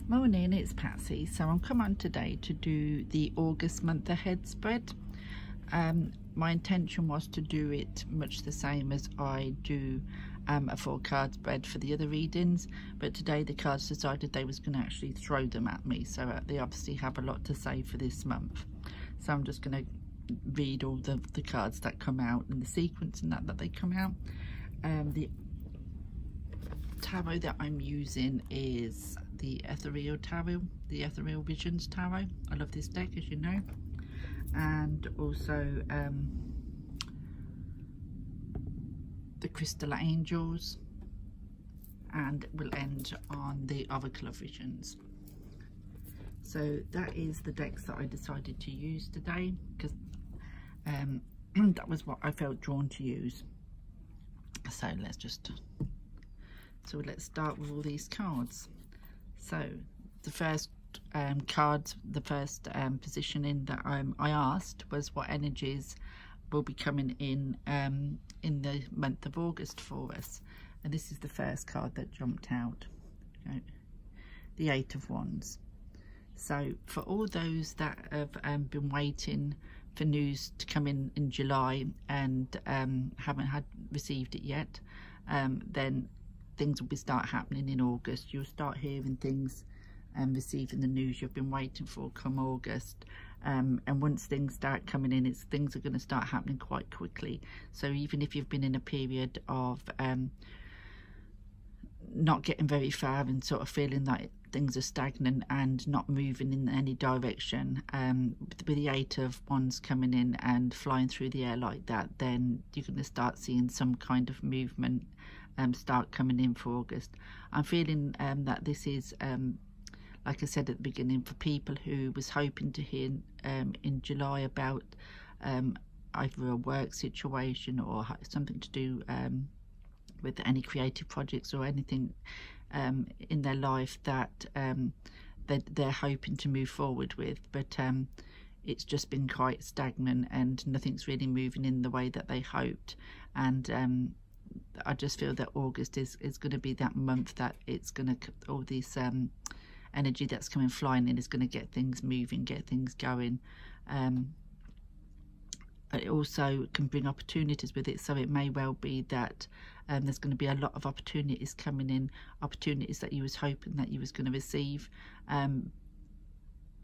Morning, it's Patsy. So I'm come on today to do the August month ahead spread. My intention was to do it much the same as I do a 4 card spread for the other readings, but today the cards decided they was going to actually throw them at me, so they obviously have a lot to say for this month. So I'm just going to read all the cards that come out in the sequence and that they come out. The tarot that I'm using is the Ethereal Tarot, the Ethereal Visions Tarot. I love this deck, as you know. And also the Crystal Angels, and we'll end on the Oracle of Visions. So that is the decks that I decided to use today, because that was what I felt drawn to use. So let's start with all these cards. So the first card, the first positioning that I asked was what energies will be coming in the month of August for us, and this is the first card that jumped out. Okay. The 8 of Wands. So for all those that have been waiting for news to come in July and haven't received it yet, then things will start happening in August. You'll start hearing things and receiving the news you've been waiting for come August. And once things start coming in, things are going to start happening quite quickly. So even if you've been in a period of not getting very far and sort of feeling like things are stagnant and not moving in any direction, with the 8 of Wands coming in and flying through the air like that, then you're going to start seeing some kind of movement start coming in for August. I'm feeling that this is, like I said at the beginning, for people who was hoping to hear in July about either a work situation or something to do with any creative projects or anything in their life that they're hoping to move forward with, but it's just been quite stagnant and nothing's really moving in the way that they hoped. And I just feel that August is going to be that month that it's going to, all this energy that's coming flying in is going to get things moving, get things going. It also can bring opportunities with it, so it may well be that there's going to be a lot of opportunities coming in, opportunities that you was hoping that you was going to receive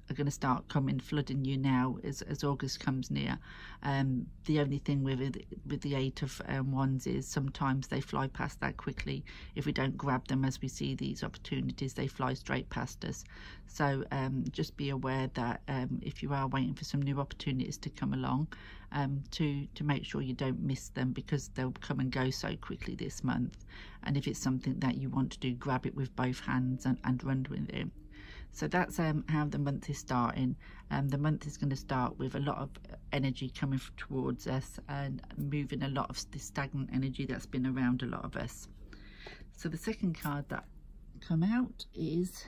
are going to start coming, flooding you now as August comes near. The only thing with the 8 of Wands is sometimes they fly past that quickly. If we don't grab them as we see these opportunities, they fly straight past us. So just be aware that if you are waiting for some new opportunities to come along, to make sure you don't miss them, because they'll come and go so quickly this month. And if it's something that you want to do, grab it with both hands and run with it. So that's how the month is starting. The month is going to start with a lot of energy coming towards us and moving a lot of this stagnant energy that's been around a lot of us. So the second card that come out is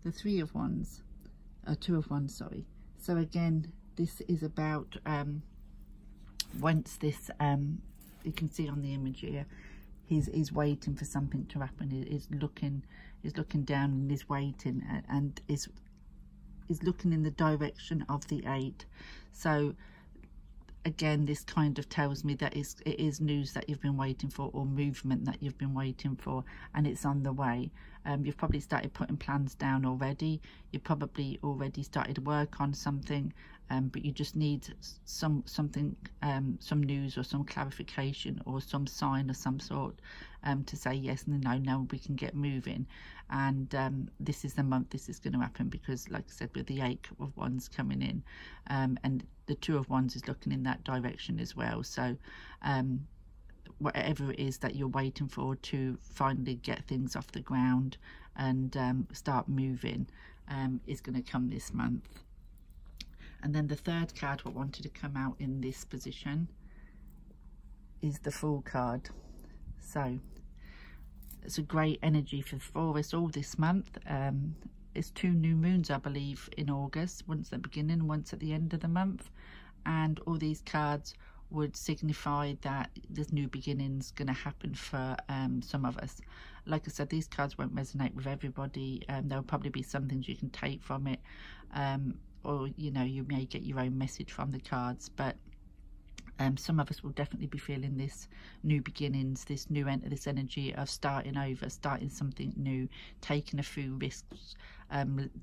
the 3 of Wands, 2 of Wands, sorry. So again, this is about once this, you can see on the image here, he's waiting for something to happen. He's looking down and is waiting and is looking in the direction of the 8. So again, this kind of tells me that it is news that you've been waiting for, or movement that you've been waiting for, and it's on the way. You've probably started putting plans down already. You've probably already started work on something, but you just need some news or some clarification or some sign of some sort to say yes and no, now we can get moving. And this is the month this is going to happen, because like I said, with the 8 of Wands coming in, and the 2 of Wands is looking in that direction as well. So whatever it is that you're waiting for to finally get things off the ground and start moving is going to come this month. And then the third card what wanted to come out in this position is the Fool card. So it's a great energy for us all this month. It's 2 new moons, I believe, in August, once at the beginning, once at the end of the month, and all these cards would signify that there's new beginnings going to happen for some of us. Like I said, these cards won't resonate with everybody. There'll probably be some things you can take from it, or you know, you may get your own message from the cards, but some of us will definitely be feeling this new beginnings, this this energy of starting over, starting something new, taking a few risks,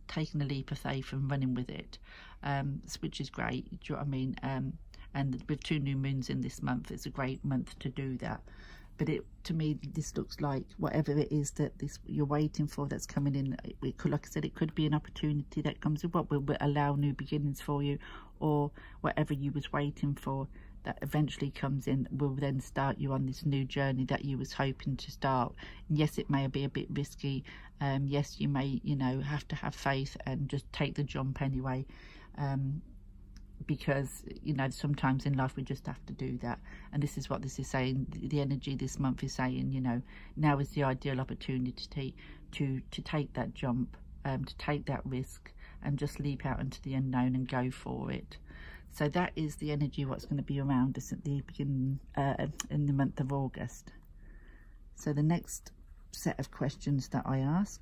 taking a leap of faith and running with it, which is great. Do you know what I mean? And with 2 new moons in this month, it's a great month to do that. But to me, this looks like whatever it is that you're waiting for that's coming in. It could, like I said, it could be an opportunity that comes with what will allow new beginnings for you, or whatever you was waiting for that eventually comes in will then start you on this new journey that you was hoping to start. And yes, it may be a bit risky. Yes, you may, you know, have to have faith and just take the jump anyway. Because, you know, sometimes in life we just have to do that. And this is what this is saying. The energy this month is saying, you know, now is the ideal opportunity to take that jump, to take that risk and just leap out into the unknown and go for it. So that is the energy what's going to be around us at the beginning in the month of August. So the next set of questions that I ask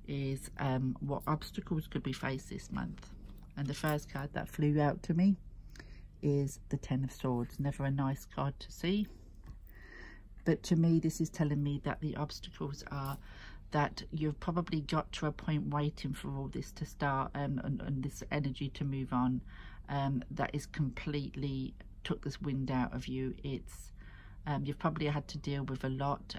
is what obstacles could we face this month? And the first card that flew out to me is the 10 of Swords. Never a nice card to see. But to me, this is telling me that the obstacles are that you've probably got to a point waiting for all this to start and this energy to move on. That is completely took this wind out of you. It's you've probably had to deal with a lot.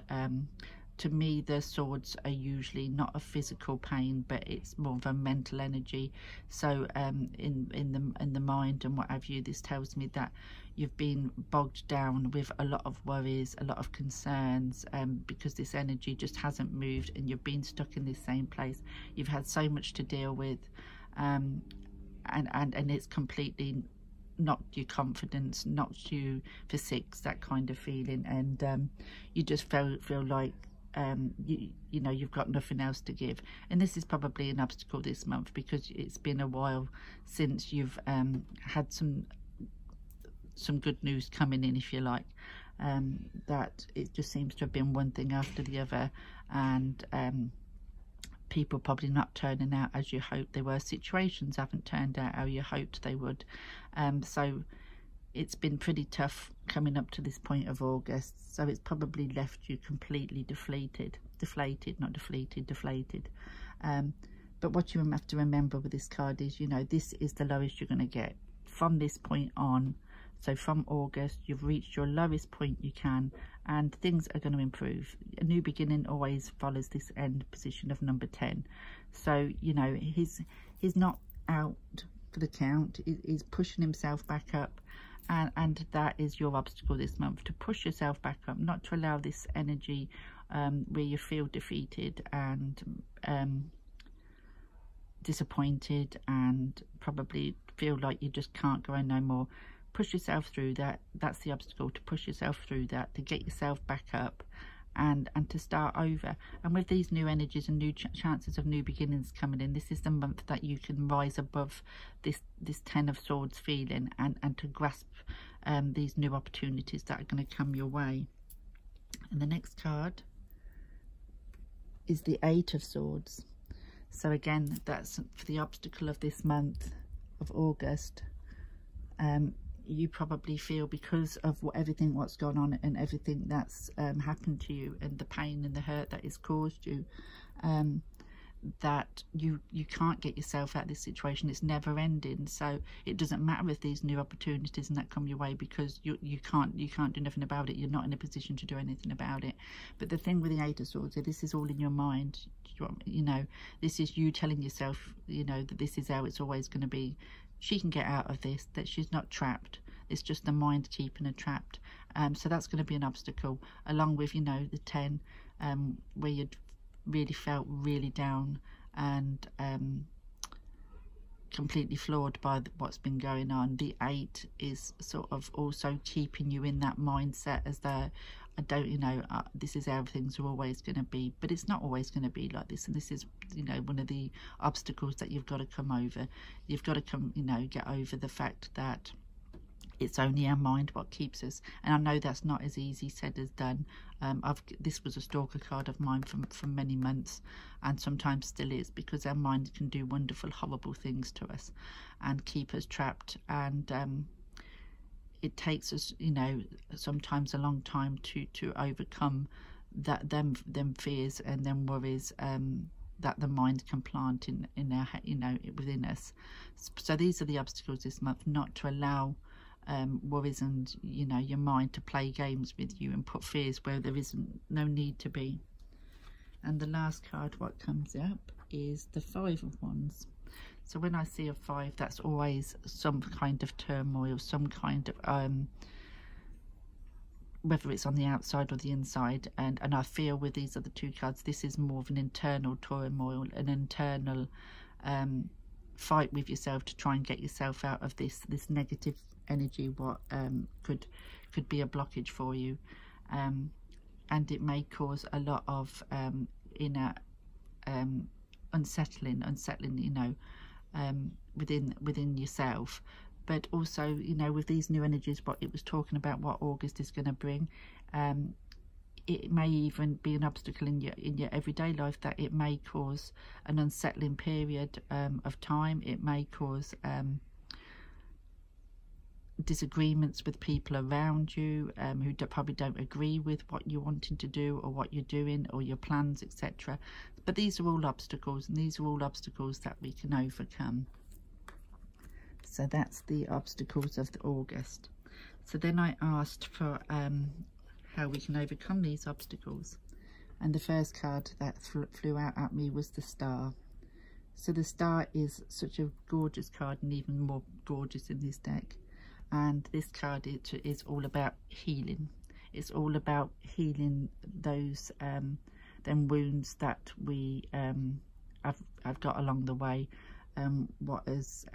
To me, the swords are usually not a physical pain, but it's more of a mental energy. So in the mind and what have you, this tells me that you've been bogged down with a lot of worries, a lot of concerns, because this energy just hasn't moved and you've been stuck in this same place. You've had so much to deal with, and it's completely knocked your confidence, knocked you for 6, that kind of feeling, and you just feel like you know, you've got nothing else to give. And this is probably an obstacle this month because it's been a while since you've had some good news coming in, if you like. That it just seems to have been one thing after the other, and people probably not turning out as you hoped they were. Situations haven't turned out how you hoped they would. So it's been pretty tough coming up to this point of August, so it's probably left you completely deflated. But what you have to remember with this card is, you know, this is the lowest you're going to get from this point on. So from August, you've reached your lowest point you can, and things are going to improve. A new beginning always follows this end position of number 10. So, you know, he's not out for the count. He's pushing himself back up. And that is your obstacle this month, to push yourself back up, not to allow this energy where you feel defeated and disappointed and probably feel like you just can't go on no more. Push yourself through that. That's the obstacle, to push yourself through that, to get yourself back up and to start over. And with these new energies and new chances of new beginnings coming in, this is the month that you can rise above this 10 of Swords feeling and to grasp these new opportunities that are going to come your way. And the next card is the 8 of Swords. So again, that's for the obstacle of this month of August. You probably feel, because of everything what's gone on and everything that's happened to you and the pain and the hurt that it's caused you, that you can't get yourself out of this situation. It's never ending. So it doesn't matter if these new opportunities and that come your way, because you can't do nothing about it. You're not in a position to do anything about it. But the thing with the 8 of Swords, this is all in your mind. You know, this is you telling yourself, you know, that this is how it's always going to be. She can get out of this, that she's not trapped. It's just the mind keeping her trapped. So that's going to be an obstacle, along with, you know, the 10, where you'd really felt really down and completely floored by what's been going on. The 8 is sort of also keeping you in that mindset as though, I don't, you know, this is how things are always going to be. But it's not always going to be like this. And this is, you know, one of the obstacles that you've got to come over. You've got to you know, get over the fact that it's only our mind what keeps us. And I know that's not as easy said as done. This was a stalker card of mine for many months, and sometimes still is, because our mind can do wonderful, horrible things to us and keep us trapped. And it takes us, you know, sometimes a long time to overcome them fears and them worries that the mind can plant in our, you know, within us. So these are the obstacles this month: not to allow worries and, you know, your mind to play games with you and put fears where there isn't no need to be. And the last card what comes up is the Five of Wands. So when I see a 5, that's always some kind of turmoil, some kind of whether it's on the outside or the inside. And I feel with these other 2 cards, this is more of an internal turmoil, an internal fight with yourself to try and get yourself out of this negative energy, what could be a blockage for you, and it may cause a lot of inner unsettling, you know, within yourself. But also, you know, with these new energies, what it was talking about, what August is going to bring, it may even be an obstacle in your everyday life, that it may cause an unsettling period of time. It may cause disagreements with people around you who probably don't agree with what you're wanting to do or what you're doing or your plans, etc. But these are all obstacles, and these are all obstacles that we can overcome. So that's the obstacles of August. So then I asked for how we can overcome these obstacles, and the first card that flew out at me was the Star. So the Star is such a gorgeous card, and even more gorgeous in this deck. And this card is all about healing. It's all about healing those them wounds that we have got along the way. What is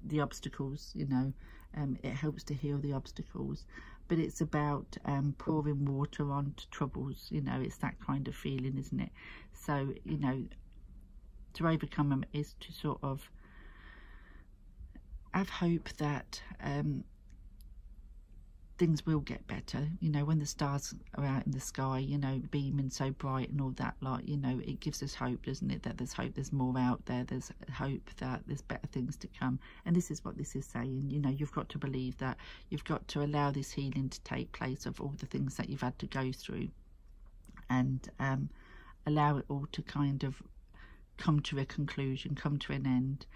the obstacles, you know, it helps to heal the obstacles. But it's about pouring water onto troubles, you know, it's that kind of feeling, isn't it? So, you know, to overcome them is to sort of have hope that things will get better. You know, when the stars are out in the sky, you know, beaming so bright and all that lot, you know, it gives us hope, doesn't it? That there's hope, there's more out there, there's hope that there's better things to come. And this is what this is saying. You know, you've got to believe that, you've got to allow this healing to take place of all the things that you've had to go through, and allow it all to kind of come to a conclusion, come to an end,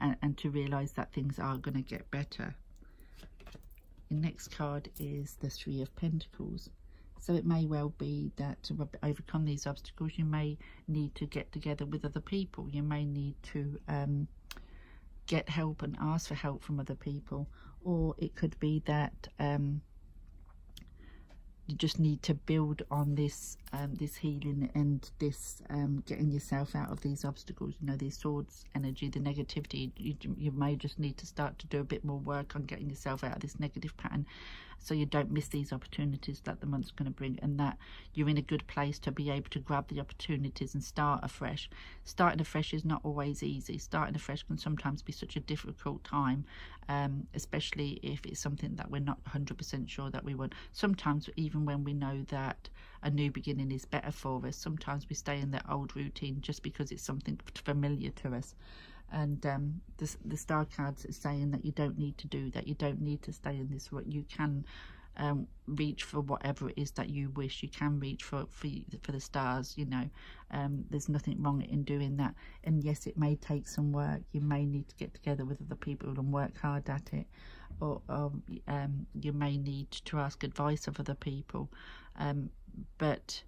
and to realise that things are going to get better. The next card is the Three of Pentacles. So it may well be that to overcome these obstacles, you may need to get together with other people. You may need to get help and ask for help from other people. Or it could be that you just need to build on this this healing and this getting yourself out of these obstacles. You know, these swords energy, the negativity, you may just need to start to do a bit more work on getting yourself out of this negative pattern, so you don't miss these opportunities that the month's going to bring, and that you're in a good place to be able to grab the opportunities and start afresh. Starting afresh is not always easy. Starting afresh can sometimes be such a difficult time, especially if it's something that we're not 100% sure that we want. Sometimes even when we know that a new beginning is better for us, sometimes we stay in that old routine just because it's something familiar to us. And the Star cards is saying that you don't need to do that. You don't need to stay in this rut. You can reach for whatever it is that you wish. You can reach for the stars, you know. There's nothing wrong in doing that. And yes, it may take some work. You may need to get together with other people and work hard at it, or you may need to ask advice of other people, but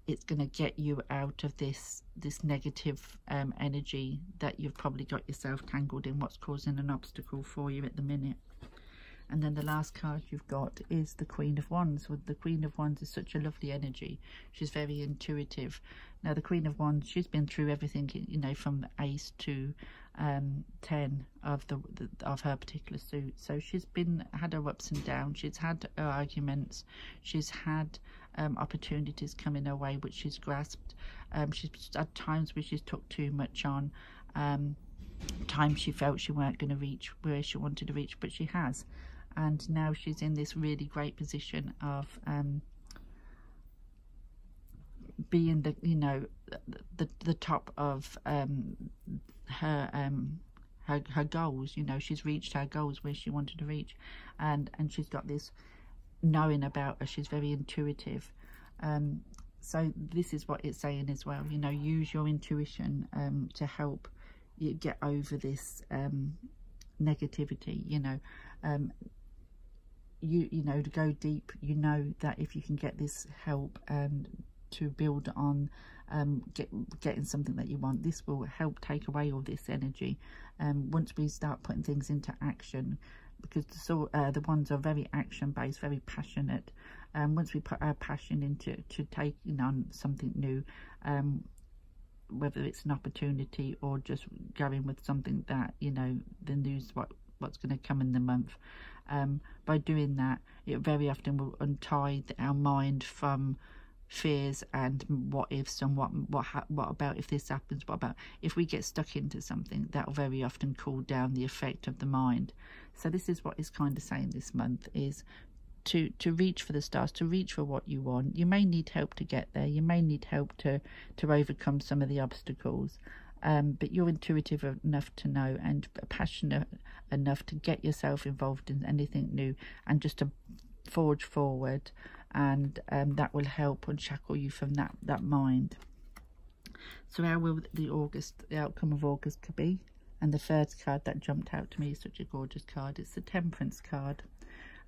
it's going to get you out of this negative energy that you've probably got yourself tangled in, what's causing an obstacle for you at the minute. And then the last card you've got is the Queen of Wands. Well, the Queen of Wands is such a lovely energy. She's very intuitive. Now, the Queen of Wands, she's been through everything, you know, from the Ace to 10 of her particular suit. So she's had her ups and downs. She's had her arguments. She's had opportunities coming her way which she's grasped. She's had times where she's took too much on. times she felt she weren't going to reach where she wanted to reach, but she has. And now she's in this really great position of being the, you know, the top of her goals. You know, she's reached her goals where she wanted to reach, and she's got this knowing about her. She's very intuitive. So this is what it's saying as well, you know, use your intuition to help you get over this negativity, you know. You know, to go deep, you know that if you can get this help and to build on getting something that you want, this will help take away all this energy. Once we start putting things into action, because the ones are very action based, very passionate. Once we put our passion into taking on something new, whether it's an opportunity or just going with something that, you know, the news what's going to come in the month, by doing that, it very often will untie our mind from fears and what ifs and what about if this happens, what about if we get stuck into something. That will very often cool down the effect of the mind. So this is what is kind of saying this month, is to reach for the stars, to reach for what you want. You may need help to get there, you may need help to overcome some of the obstacles, but you're intuitive enough to know and passionate enough to get yourself involved in anything new and just to forge forward, and that will help unshackle you from that mind. So how will the outcome of August could be? And the first card that jumped out to me is such a gorgeous card. It's the Temperance card.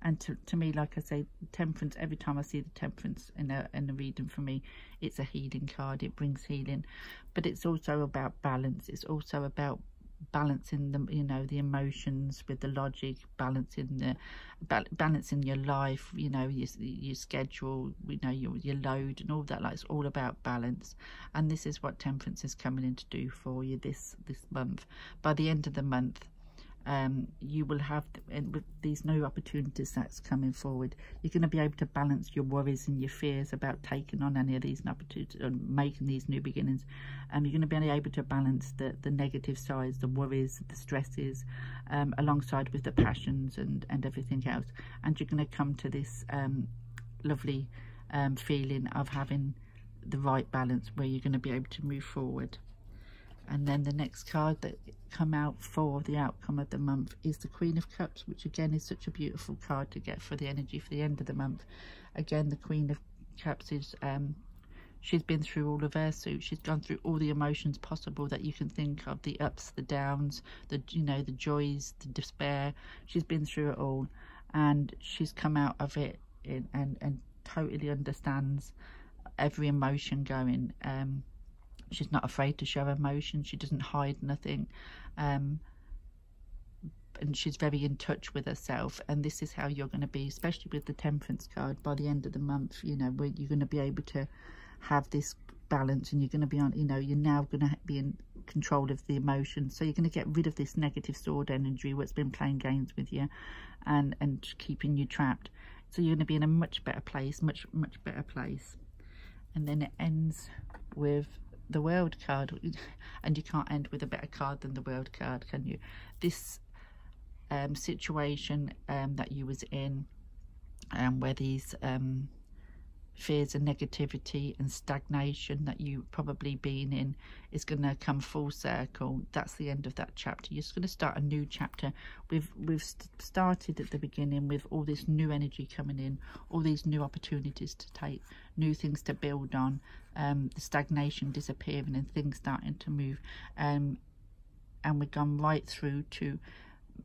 And to me, like I say, Temperance, every time I see the Temperance in a reading, for me, it's a healing card. It brings healing. But it's also about balance. It's also about balancing the, you know, the emotions with the logic, balancing your life, you know, your schedule, you know, your load and all that. Like, it's all about balance. And this is what Temperance is coming in to do for you this month. By the end of the month, you will have, with these new opportunities that's coming forward, you're going to be able to balance your worries and your fears about taking on any of these opportunities and making these new beginnings. You're going to be able to balance the negative sides, the worries, the stresses, alongside with the passions and everything else. And you're going to come to this lovely feeling of having the right balance where you're going to be able to move forward. And then the next card that come out for the outcome of the month is the Queen of Cups, which again is such a beautiful card to get for the energy for the end of the month. Again, the Queen of Cups is she's been through all of her suit. She's gone through all the emotions possible that you can think of, the ups, the downs, the, you know, the joys, the despair. She's been through it all, and she's come out of it and totally understands every emotion going. She's not afraid to show emotion. She doesn't hide nothing. And she's very in touch with herself. And this is how you're going to be, especially with the Temperance card, by the end of the month, you know, where you're going to be able to have this balance, and you're going to be on, you know, you're now going to be in control of the emotions. So you're going to get rid of this negative sword energy, what's been playing games with you and keeping you trapped. So you're going to be in a much better place, much better place. And then it ends with the World card, and you can't end with a better card than the World card, can you? This situation that you was in, where these fears and negativity and stagnation that you probably been in is going to come full circle. That's the end of that chapter. You're just going to start a new chapter. We've started at the beginning with all this new energy coming in, all these new opportunities to take, new things to build on, the stagnation disappearing and things starting to move, and we've gone right through to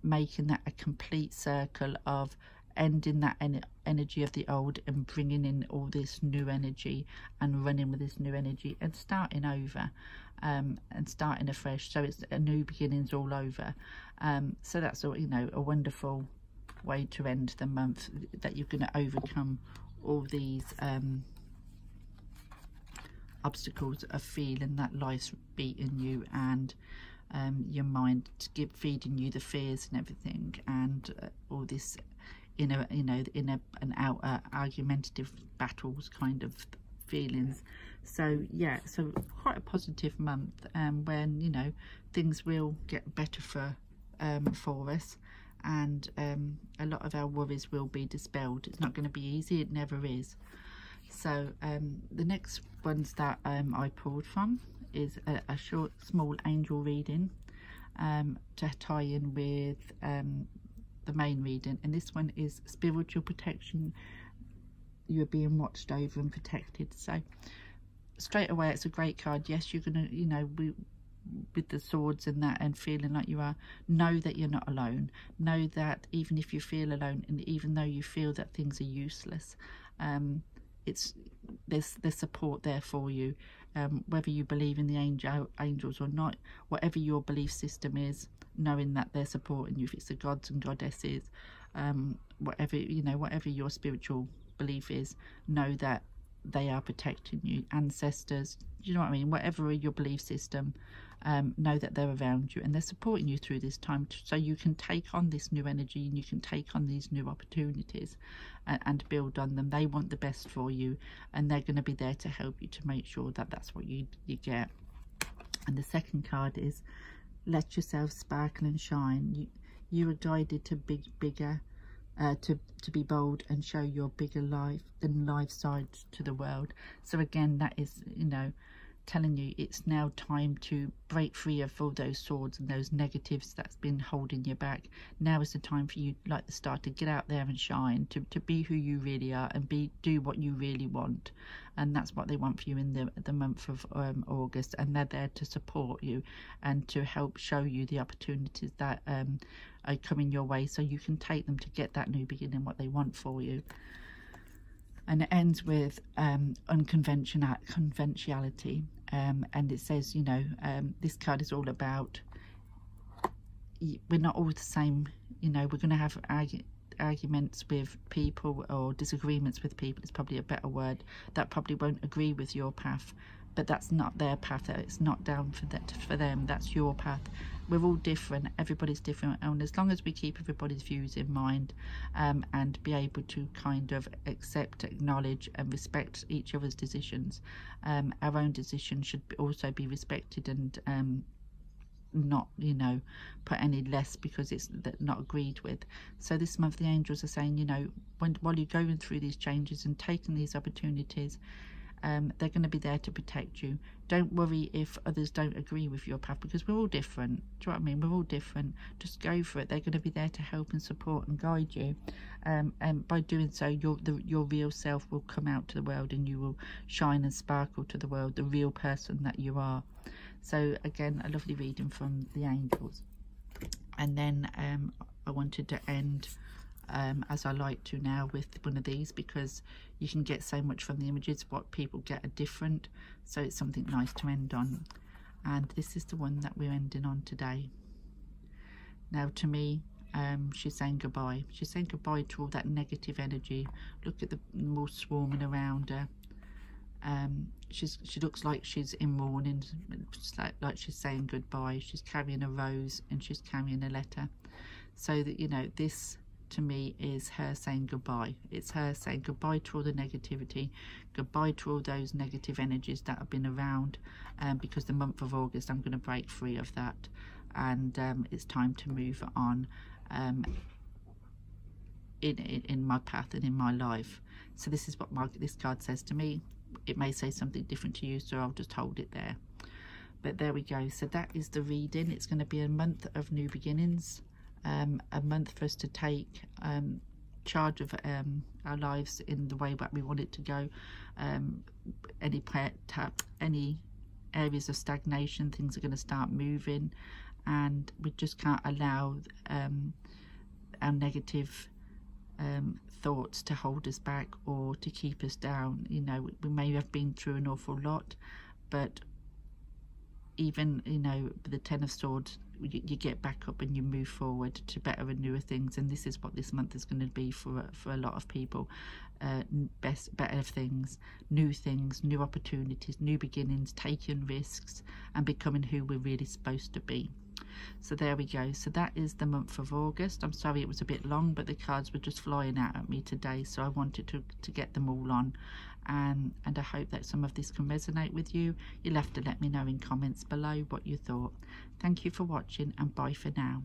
making that a complete circle of ending that energy of the old and bringing in all this new energy and running with this new energy and starting over, and starting afresh. So it's a new beginnings all over. So that's all, you know, a wonderful way to end the month, that you're going to overcome all these obstacles of feeling that life's beating you, and your mind feeding you the fears and everything, and all this an outer argumentative battles kind of feelings. So yeah, so quite a positive month, when, you know, things will get better for us, and a lot of our worries will be dispelled. It's not going to be easy, it never is. So the next ones that I pulled from is a short small angel reading to tie in with the main reading, and this one is spiritual protection. You're being watched over and protected. So straight away, it's a great card. Yes, you're gonna, you know, with the swords and that, and feeling like you are, know that you're not alone. Know that even if you feel alone, and even though you feel that things are useless, there's support there for you, whether you believe in the angels or not, whatever your belief system is, knowing that they're supporting you. If it's the gods and goddesses, whatever, you know, whatever your spiritual belief is, know that they are protecting you. Ancestors, you know what I mean, whatever your belief system, know that they're around you and they're supporting you through this time, so you can take on this new energy and you can take on these new opportunities and build on them. They want the best for you, and they're going to be there to help you to make sure that that's what you get. And the second card is let yourself sparkle and shine. You are guided to bigger, to be bold and show your bigger life than life side to the world. So again, that is, you know, telling you it's now time to break free of all those swords and those negatives that's been holding you back. Now is the time for you, like the star, to get out there and shine, to be who you really are and do what you really want. And that's what they want for you in the month of August, and they're there to support you and to help show you the opportunities that are coming your way, so you can take them to get that new beginning, what they want for you. And it ends with conventionality, and it says, you know, this card is all about, we're not all the same. You know, we're going to have arguments with people, or disagreements with people, it's probably a better word, that probably won't agree with your path, but that's not their path. It's not down for them. That's your path. We're all different, everybody's different, and as long as we keep everybody's views in mind, and be able to kind of accept, acknowledge and respect each other's decisions, our own decision should also be respected, and not, you know, put any less because it's not agreed with. So this month the angels are saying, you know, while you're going through these changes and taking these opportunities, they're going to be there to protect you. Don't worry if others don't agree with your path, because we're all different. Do you know what I mean? We're all different. Just go for it. They're going to be there to help and support and guide you, and by doing so, your real self will come out to the world, and you will shine and sparkle to the world, the real person that you are. So again, a lovely reading from the angels. And then I wanted to end, as I like to now, with one of these, because you can get so much from the images. What people get are different, so it's something nice to end on. And this is the one that we're ending on today. Now, to me, she's saying goodbye. She's saying goodbye to all that negative energy. Look at the more swarming around her. She looks like she's in mourning, like she's saying goodbye. She's carrying a rose and she's carrying a letter, so that, you know, this to me is her saying goodbye. It's her saying goodbye to all the negativity, goodbye to all those negative energies that have been around, because the month of August I'm going to break free of that, and it's time to move on in my path and in my life. So this is what this card says to me. It may say something different to you, so I'll just hold it there. But there we go. So that is the reading. It's going to be a month of new beginnings, a month for us to take charge of our lives in the way that we want it to go. Any areas of stagnation, things are going to start moving, and we just can't allow our negative thoughts to hold us back or to keep us down. You know, we may have been through an awful lot, but even, you know, the Ten of Swords, you get back up and you move forward to better and newer things. And this is what this month is going to be for a lot of people. Better things, new opportunities, new beginnings, taking risks and becoming who we're really supposed to be. So there we go. So that is the month of August. I'm sorry it was a bit long, but the cards were just flying out at me today, so I wanted to get them all on. and I hope that some of this can resonate with you. You'll have to let me know in comments below what you thought. Thank you for watching, and bye for now.